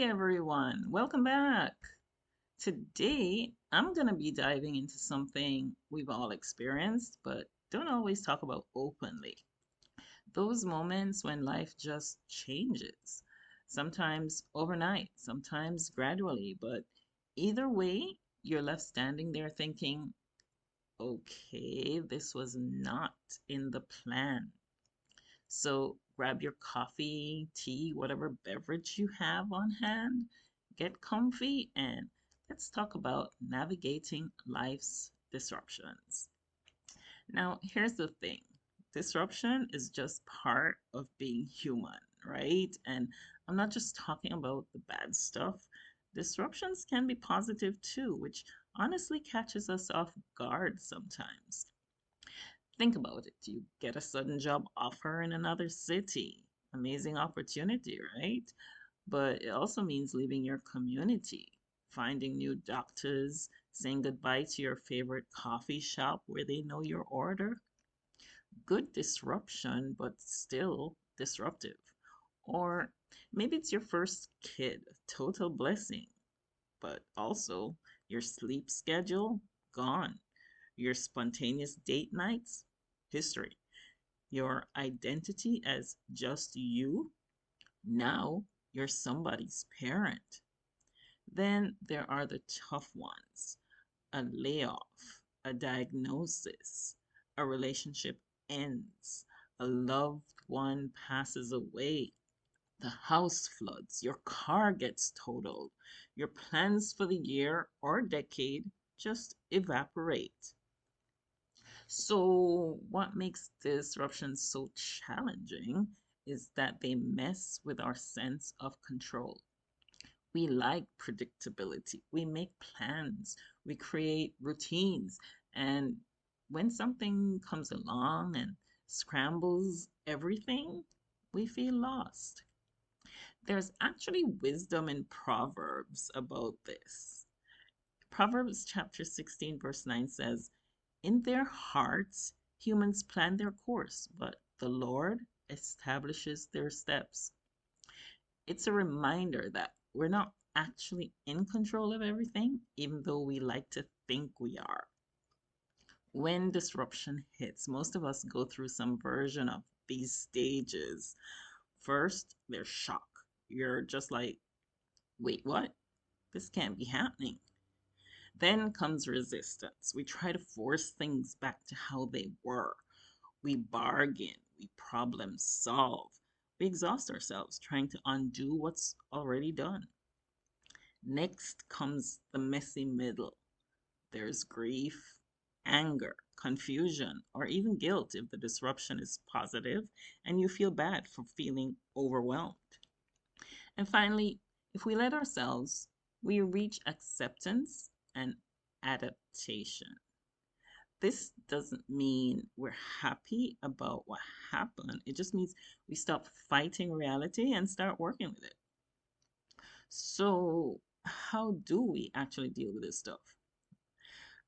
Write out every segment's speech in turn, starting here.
everyone, welcome back. Today, I'm going to be diving into something we've all experienced, but don't always talk about openly. Those moments when life just changes, sometimes overnight, sometimes gradually, but either way, you're left standing there thinking, okay, this was not in the plan. So grab your coffee, tea, whatever beverage you have on hand, get comfy, and let's talk about navigating life's disruptions. Now, here's the thing, disruption is just part of being human, right? And I'm not just talking about the bad stuff. Disruptions can be positive too, which honestly catches us off guard sometimes. Think about it. You get a sudden job offer in another city. Amazing opportunity, right? But it also means leaving your community, finding new doctors, saying goodbye to your favorite coffee shop where they know your order. Good disruption, but still disruptive. Or maybe it's your first kid, total blessing, but also your sleep schedule gone, your spontaneous date nights history, your identity as just you, now you're somebody's parent. Then there are the tough ones, a layoff, a diagnosis, a relationship ends, a loved one passes away, the house floods, your car gets totaled, your plans for the year or decade just evaporate. So, what makes disruptions so challenging is that they mess with our sense of control. We like predictability, we make plans, we create routines, and when something comes along and scrambles everything, we feel lost. There's actually wisdom in Proverbs about this. Proverbs chapter 16, verse 9 says, in their hearts, humans plan their course, but the Lord establishes their steps. It's a reminder that we're not actually in control of everything, even though we like to think we are. When disruption hits, most of us go through some version of these stages. First, there's shock. You're just like, wait, what? This can't be happening. Then comes resistance. We try to force things back to how they were. We bargain, we problem solve, we exhaust ourselves trying to undo what's already done. Next comes the messy middle. There's grief, anger, confusion, or even guilt if the disruption is positive and you feel bad for feeling overwhelmed. And finally, if we let ourselves, we reach acceptance and adaptation. This doesn't mean we're happy about what happened. It just means we stop fighting reality and start working with it. So, how do we actually deal with this stuff?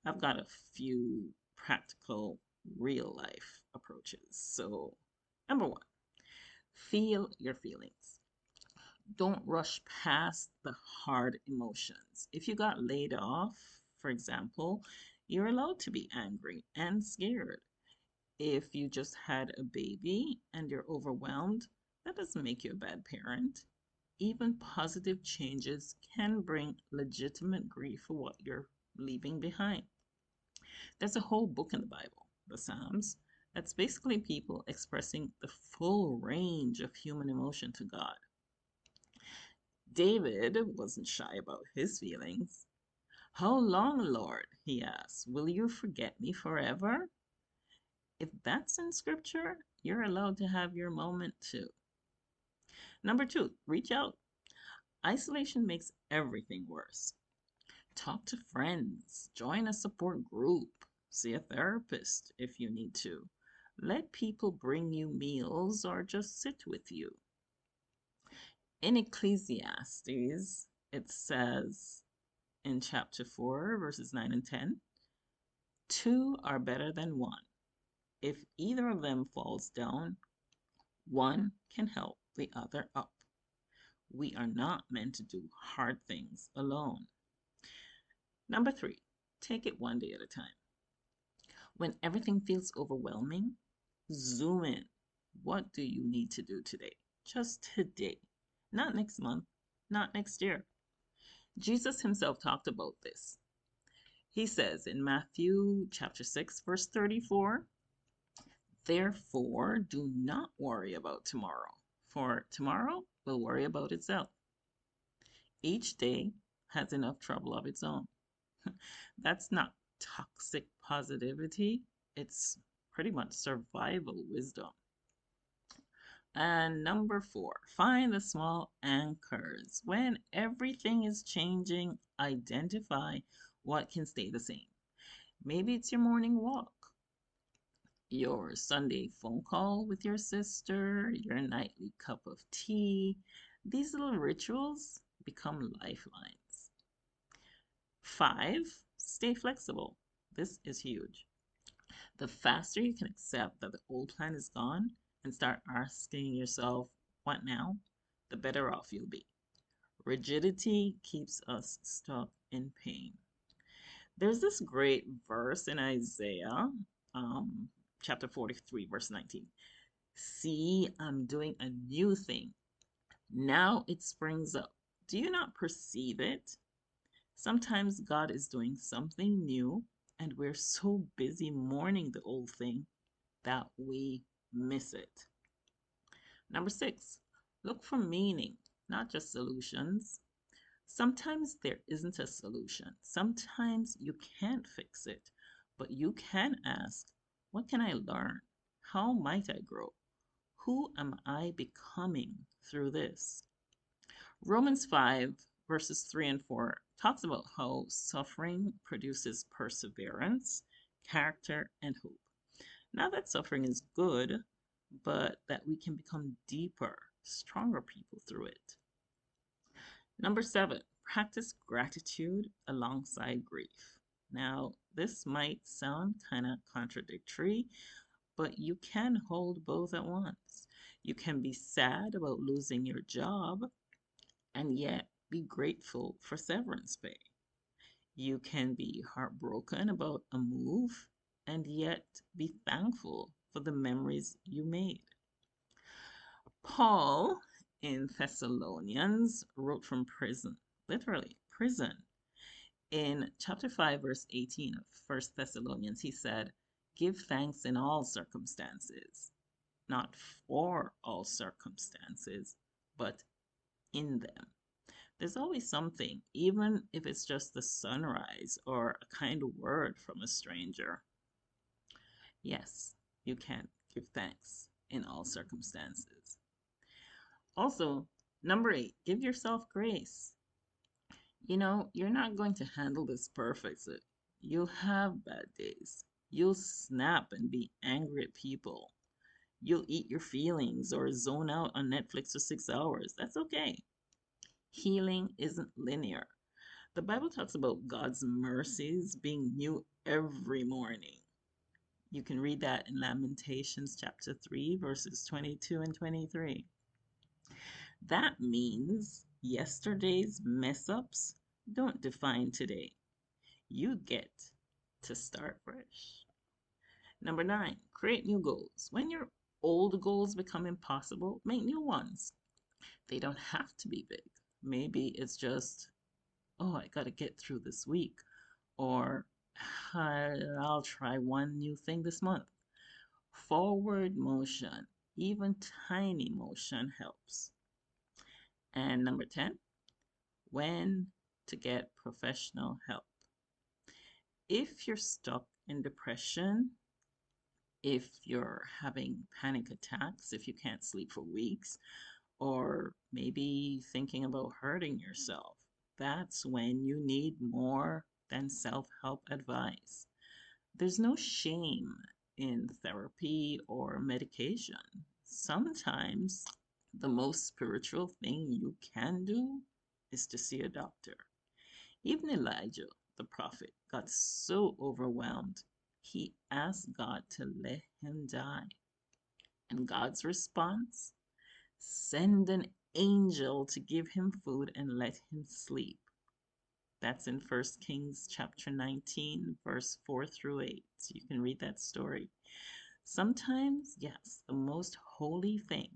I've got a few practical real life approaches. So, number one, feel your feelings. Don't rush past the hard emotions. If you got laid off, for example, you're allowed to be angry and scared. If you just had a baby and you're overwhelmed, that doesn't make you a bad parent. Even positive changes can bring legitimate grief for what you're leaving behind. There's a whole book in the Bible, the Psalms, that's basically people expressing the full range of human emotion to God. David wasn't shy about his feelings. How long, Lord, he asked, will you forget me forever? If that's in scripture, you're allowed to have your moment too. Number two, reach out. Isolation makes everything worse. Talk to friends, join a support group, see a therapist if you need to. Let people bring you meals or just sit with you. In Ecclesiastes, it says in chapter 4, verses 9 and 10, two are better than one. If either of them falls down, one can help the other up. We are not meant to do hard things alone. Number three, take it one day at a time. When everything feels overwhelming, zoom in. What do you need to do today? Just today. Not next month, not next year. Jesus himself talked about this. He says in Matthew chapter 6, verse 34, therefore do not worry about tomorrow, for tomorrow will worry about itself. Each day has enough trouble of its own. That's not toxic positivity, it's pretty much survival wisdom. And number four, find the small anchors. When everything is changing, identify what can stay the same. Maybe it's your morning walk, your Sunday phone call with your sister, your nightly cup of tea. These little rituals become lifelines. Five, stay flexible. This is huge. The faster you can accept that the old plan is gone and start asking yourself, what now? The better off you'll be. Rigidity keeps us stuck in pain. There's this great verse in Isaiah, um, chapter 43, verse 19. See, I'm doing a new thing. Now it springs up. Do you not perceive it? Sometimes God is doing something new, and we're so busy mourning the old thing that we miss it. Number six, look for meaning, not just solutions. Sometimes there isn't a solution. Sometimes you can't fix it, but you can ask, what can I learn? How might I grow? Who am I becoming through this? Romans 5, verses 3 and 4 talks about how suffering produces perseverance, character, and hope. Not that suffering is good, but that we can become deeper, stronger people through it. Number seven, practice gratitude alongside grief. Now, this might sound kind of contradictory, but you can hold both at once. You can be sad about losing your job and yet be grateful for severance pay. You can be heartbroken about a move and yet be thankful for the memories you made. Paul in Thessalonians wrote from prison, literally prison. In chapter 5, verse 18 of First Thessalonians, he said, give thanks in all circumstances, not for all circumstances, but in them. There's always something, even if it's just the sunrise or a kind word from a stranger. Yes, you can give thanks in all circumstances. Also, number 8, give yourself grace. You know, you're not going to handle this perfectly. You'll have bad days. You'll snap and be angry at people. You'll eat your feelings or zone out on Netflix for 6 hours. That's okay. Healing isn't linear. The Bible talks about God's mercies being new every morning. You can read that in Lamentations chapter 3, verses 22 and 23. That means yesterday's mess ups don't define today. You get to start fresh. Number 9, create new goals. When your old goals become impossible, make new ones. They don't have to be big. Maybe it's just, oh, I got to get through this week, or I'll try one new thing this month. Forward motion, even tiny motion helps. And number 10, when to get professional help. If you're stuck in depression, if you're having panic attacks, if you can't sleep for weeks, or maybe thinking about hurting yourself, that's when you need more than self-help advice. There's no shame in therapy or medication. Sometimes the most spiritual thing you can do is to see a doctor. Even Elijah, the prophet, got so overwhelmed, he asked God to let him die. And God's response? Send an angel to give him food and let him sleep. That's in 1 Kings chapter 19, verse 4 through 8. So you can read that story. Sometimes, yes, the most holy thing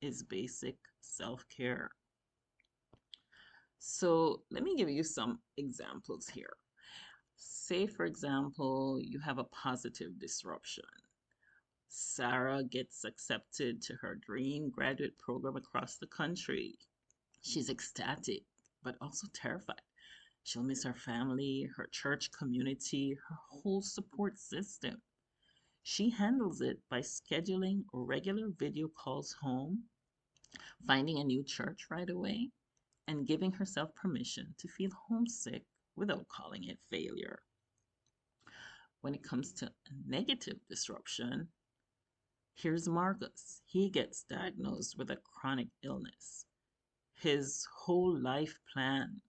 is basic self care. So let me give you some examples here. Say, for example, you have a positive disruption. Sarah gets accepted to her dream graduate program across the country. She's ecstatic, but also terrified. She'll miss her family, her church community, her whole support system. She handles it by scheduling regular video calls home, finding a new church right away, and giving herself permission to feel homesick without calling it failure. When it comes to negative disruption, here's Marcus. He gets diagnosed with a chronic illness. His whole life plan,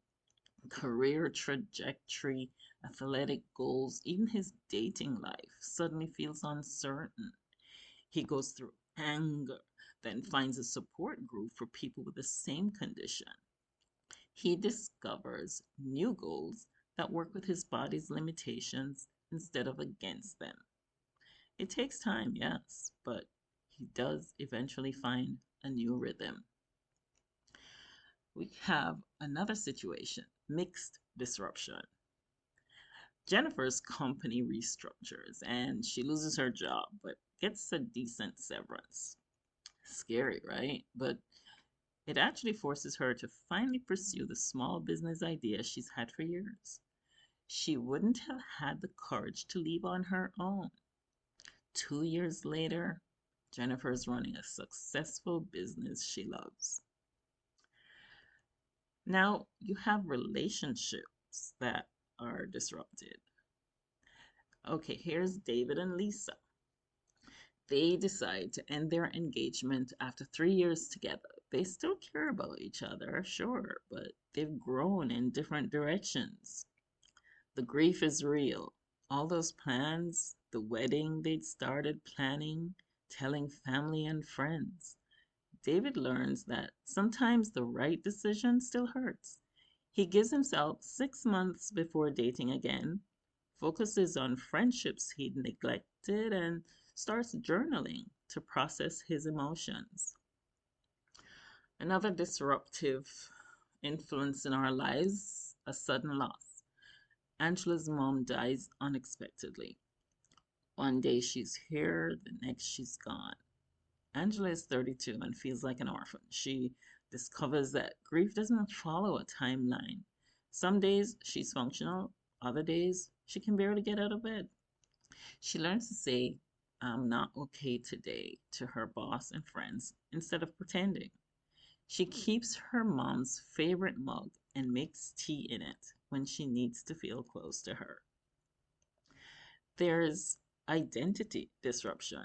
career trajectory, athletic goals, even his dating life suddenly feels uncertain. He goes through anger, then finds a support group for people with the same condition. He discovers new goals that work with his body's limitations instead of against them. It takes time, yes, but he does eventually find a new rhythm. We have another situation, mixed disruption. Jennifer's company restructures and she loses her job, but gets a decent severance. Scary, right? But it actually forces her to finally pursue the small business idea she's had for years. She wouldn't have had the courage to leave on her own. 2 years later, Jennifer's running a successful business she loves. Now, you have relationships that are disrupted. Okay, here's David and Lisa. They decide to end their engagement after 3 years together. They still care about each other, sure, but they've grown in different directions. The grief is real. All those plans, the wedding they'd started planning, telling family and friends. David learns that sometimes the right decision still hurts. He gives himself 6 months before dating again, focuses on friendships he'd neglected, and starts journaling to process his emotions. Another disruptive influence in our lives, a sudden loss. Angela's mom dies unexpectedly. One day she's here, the next she's gone. Angela is 32 and feels like an orphan. She discovers that grief doesn't follow a timeline. Some days she's functional, other days she can barely get out of bed. She learns to say, I'm not okay today to her boss and friends instead of pretending. She keeps her mom's favorite mug and makes tea in it when she needs to feel close to her. There's identity disruption.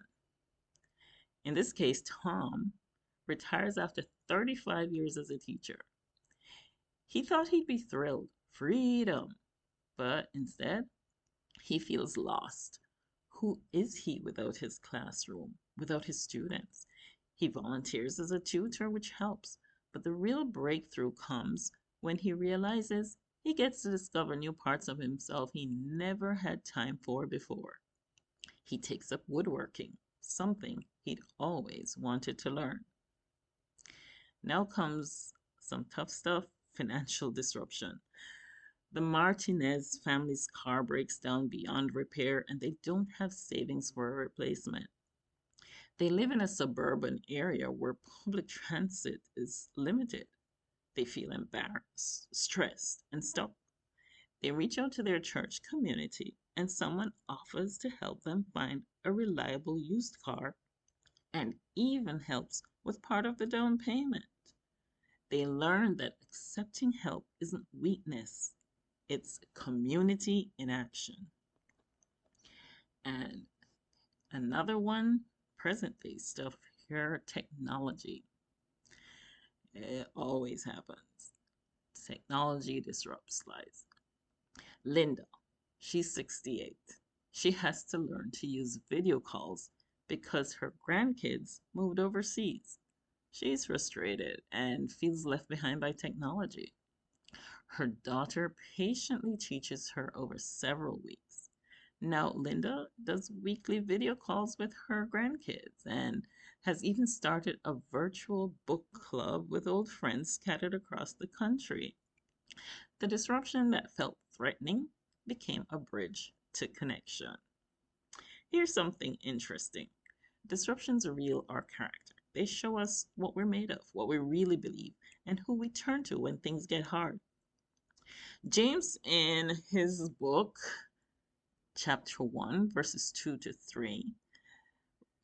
In this case, Tom retires after 35 years as a teacher. He thought he'd be thrilled, freedom, but instead, he feels lost. Who is he without his classroom, without his students? He volunteers as a tutor, which helps, but the real breakthrough comes when he realizes he gets to discover new parts of himself he never had time for before. He takes up woodworking, something he'd always wanted to learn. Now comes some tough stuff, financial disruption. The Martinez family's car breaks down beyond repair and they don't have savings for a replacement. They live in a suburban area where public transit is limited. They feel embarrassed, stressed, and stuck. They reach out to their church community and someone offers to help them find a reliable used car and even helps with part of the down payment. They learn that accepting help isn't weakness, it's community in action. And another one, present day stuff here, technology. It always happens. Technology disrupts lives. Linda, she's 68. She has to learn to use video calls because her grandkids moved overseas. She's frustrated and feels left behind by technology. Her daughter patiently teaches her over several weeks. Now, Linda does weekly video calls with her grandkids and has even started a virtual book club with old friends scattered across the country. The disruption that felt threatening became a bridge to connection. Here's something interesting. Disruptions reveal our character. They show us what we're made of, what we really believe, and who we turn to when things get hard. James, in his book, chapter 1, verses 2 to 3,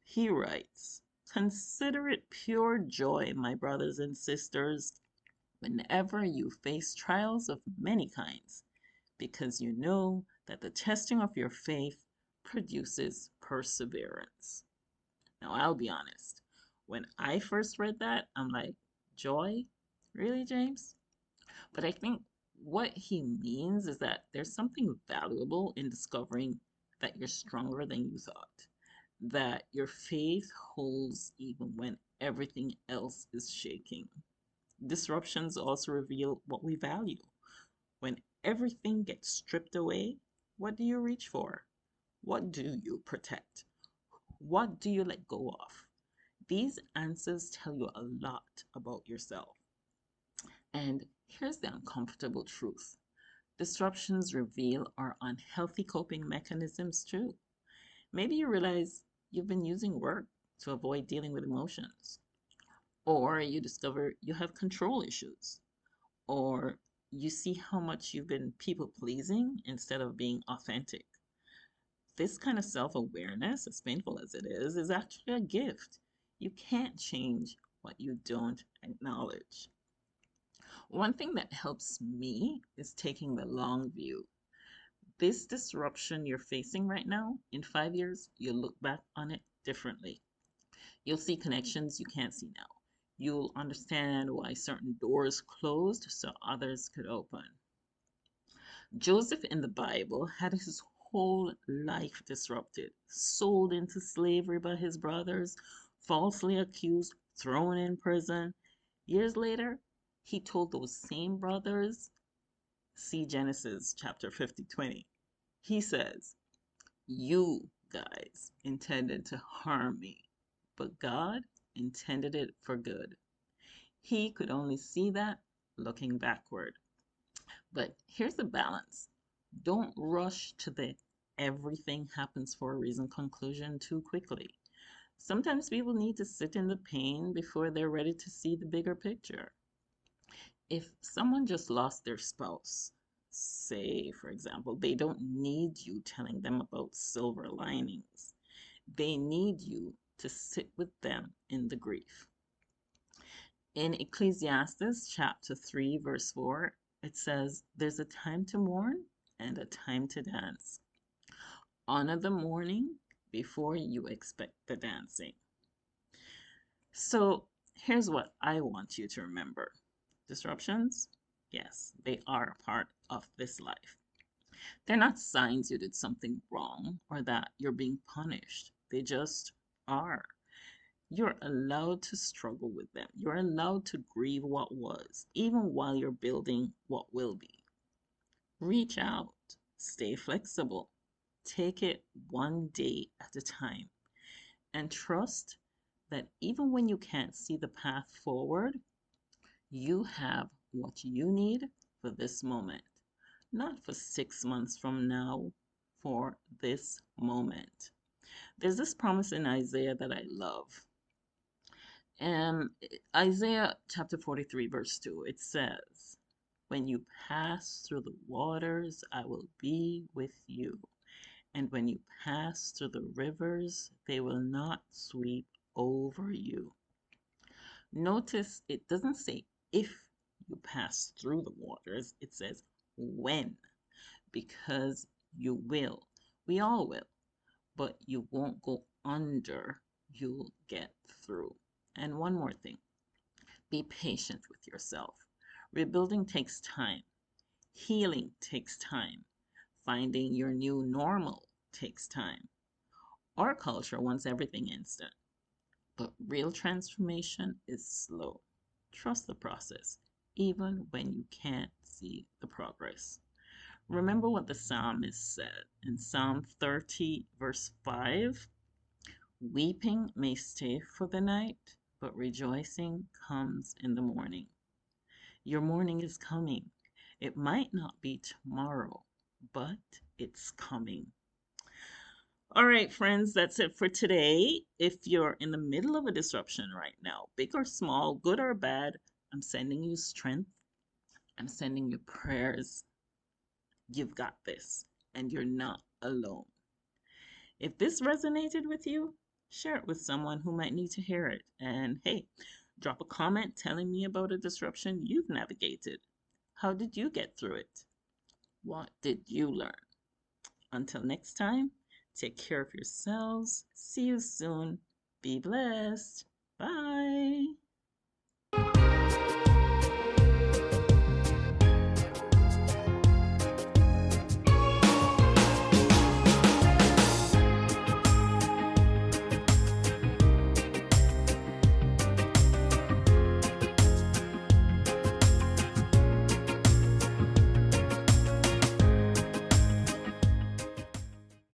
he writes, "Consider it pure joy, my brothers and sisters, whenever you face trials of many kinds, because you know that the testing of your faith produces perseverance." Now, I'll be honest. When I first read that, I'm like, joy? Really, James? But I think what he means is that there's something valuable in discovering that you're stronger than you thought, that your faith holds even when everything else is shaking. Disruptions also reveal what we value. When everything gets stripped away, what do you reach for? What do you protect? What do you let go of? These answers tell you a lot about yourself. And here's the uncomfortable truth: disruptions reveal our unhealthy coping mechanisms too. Maybe you realize you've been using work to avoid dealing with emotions, or you discover you have control issues, or you see how much you've been people pleasing instead of being authentic. This kind of self awareness, as painful as it is actually a gift. You can't change what you don't acknowledge. One thing that helps me is taking the long view. This disruption you're facing right now, in 5 years, you'll look back on it differently. You'll see connections you can't see now. You'll understand why certain doors closed so others could open. Joseph in the Bible had his whole life disrupted, sold into slavery by his brothers, falsely accused, thrown in prison. Years later, he told those same brothers, see Genesis chapter 50:20. He says, "You guys intended to harm me, but God intended it for good." He could only see that looking backward. But here's the balance: don't rush to the everything happens for a reason conclusion too quickly. Sometimes people need to sit in the pain before they're ready to see the bigger picture. If someone just lost their spouse, say, for example, they don't need you telling them about silver linings. They need you to sit with them in the grief. In Ecclesiastes chapter 3, verse 4, it says, "There's a time to mourn and a time to dance. Honor the mourning before you expect the dancing." So here's what I want you to remember: disruptions, yes, they are a part of this life. They're not signs you did something wrong or that you're being punished. They just are. You're allowed to struggle with them. You're allowed to grieve what was, even while you're building what will be. Reach out, stay flexible, take it one day at a time, and trust that even when you can't see the path forward, you have what you need for this moment, not for 6 months from now, for this moment. There's this promise in Isaiah that I love. Isaiah chapter 43, verse 2, it says, "When you pass through the waters, I will be with you. And when you pass through the rivers, they will not sweep over you." Notice it doesn't say if you pass through the waters, it says when, because you will. We all will, but you won't go under, you'll get through. And one more thing: be patient with yourself. Rebuilding takes time, healing takes time, finding your new normal takes time. Our culture wants everything instant. But real transformation is slow. Trust the process, even when you can't see the progress. Remember what the psalmist said in Psalm 30, verse 5: Weeping may stay for the night, but rejoicing comes in the morning. Your morning is coming. It might not be tomorrow, but it's coming. All right, friends, that's it for today. If you're in the middle of a disruption right now, big or small, good or bad, I'm sending you strength. I'm sending you prayers. You've got this, and you're not alone. If this resonated with you, share it with someone who might need to hear it. And hey, drop a comment telling me about a disruption you've navigated. How did you get through it? What did you learn? Until next time, take care of yourselves. See you soon. Be blessed. Bye.